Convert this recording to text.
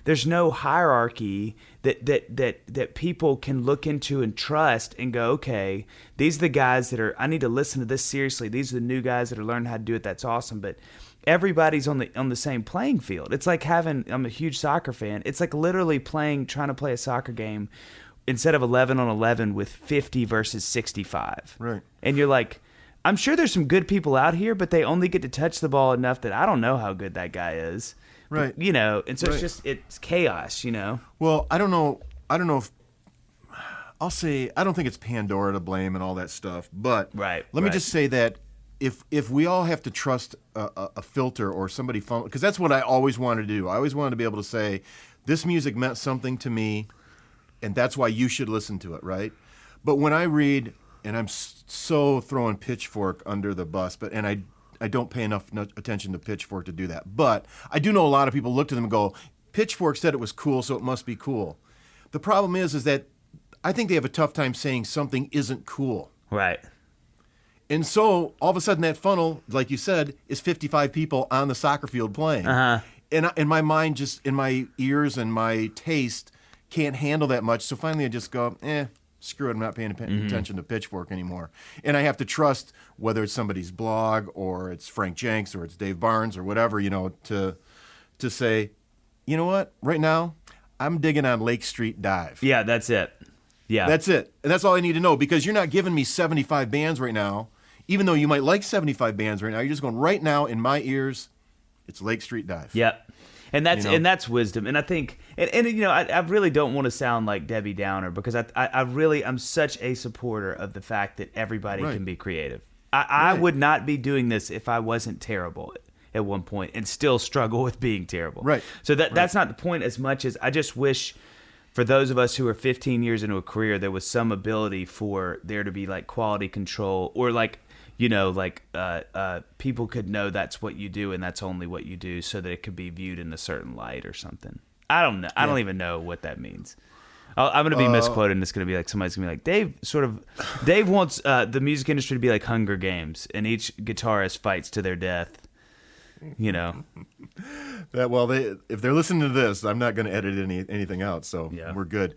there's no hierarchy that people can look into and trust and go, okay, these are the guys that are, I need to listen to this seriously. These are the new guys that are learning how to do it. That's awesome. But everybody's on the same playing field. It's like I'm a huge soccer fan. It's like literally trying to play a soccer game instead of 11 on 11 with 50 versus 65. Right. And you're like, I'm sure there's some good people out here, but they only get to touch the ball enough that I don't know how good that guy is. Right. But, and so it's chaos, Well, I don't know if I'll say I don't think it's Pandora to blame and all that stuff, but let me just say that if we all have to trust a filter or somebody, because that's what I always wanted to do. I always wanted to be able to say, this music meant something to me, and that's why you should listen to it, right? But when I read, and I'm so throwing Pitchfork under the bus, and I don't pay enough attention to Pitchfork to do that. But I do know a lot of people look to them and go, Pitchfork said it was cool, so it must be cool. The problem is that I think they have a tough time saying something isn't cool. Right. And so all of a sudden that funnel, like you said, is 55 people on the soccer field playing. Uh-huh. And my mind just, in my ears and my taste, can't handle that much. So finally I just go, screw it, I'm not paying attention to Pitchfork anymore. And I have to trust whether it's somebody's blog or it's Frank Jenks or it's Dave Barnes or whatever, to say, you know what, right now I'm digging on Lake Street Dive. Yeah, that's it. Yeah. That's it. And that's all I need to know, because you're not giving me 75 bands right now, even though you might like 75 bands right now. You're just going, right now in my ears, it's Lake Street Dive. Yep. And that's wisdom. And I think, I really don't want to sound like Debbie Downer, because I'm such a supporter of the fact that everybody can be creative. I would not be doing this if I wasn't terrible at one point and still struggle with being terrible. Right. So that's not the point as much as I just wish for those of us who are 15 years into a career, there was some ability for there to be like quality control, or people could know that's what you do and that's only what you do, so that it could be viewed in a certain light or something. I don't know. I don't even know what that means. I'm going to be misquoted, and it's going to be like, somebody's going to be like, Dave wants the music industry to be like Hunger Games, and each guitarist fights to their death. If they're listening to this, I'm not going to edit anything out, so we're good.